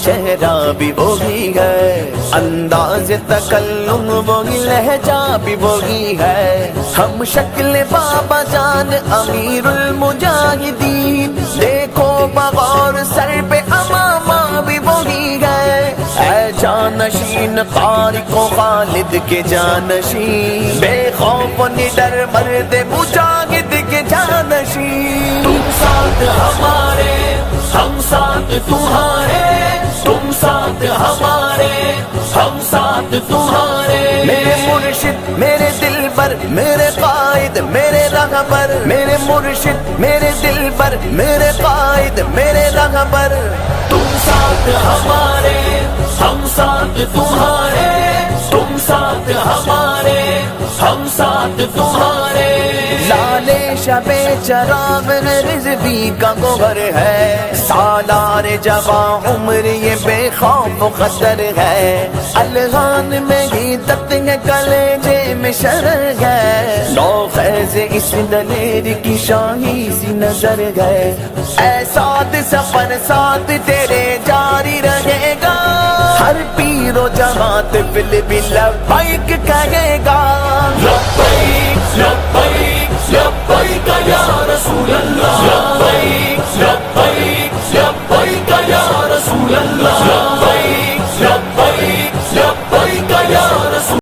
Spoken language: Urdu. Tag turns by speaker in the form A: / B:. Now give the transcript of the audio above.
A: چہرہ بھی وہی ہے، انداز تکلم وہی، لہجہ بھی وہی ہے، ہم شکل بابا جان امیر المجاہدین، دیکھو بغور سر پہ امامہ بھی وہی ہے، اے جانشین طارق و خالد کے جانشین، بے خوف و نڈر مرد مجاہد کے جانشین، تم ساتھ ہمارے ہم ساتھ تمہارے، تم ساتھ ہمارے ہم ساتھ تمہارے، میرے مرشد میرے دلبر میرے قائد میرے رہبر، میرے مرشد میرے دلبر میرے قائد میرے رہبر، تم ساتھ ہمارے ہم ساتھ تمہارے، تم ساتھ ہمارے ہم ساتھ تمہارے، لالے شب چراغ رضوی کا گوہر ہے، سالار جوان عمر یہ بے خوف و خطر ہے، الغان میں ہی دت ہے کلیجے میں شرر ہے، نو خیز اس دلیر کی شاہی سی نظر ہے، اے ساتھ سفر ساتھ تیرے جاری رہے گا، ہر پیر و جماعت فل بھی لبیک کہے گا، لبیک لبیک لبیک یا رسول اللہ۔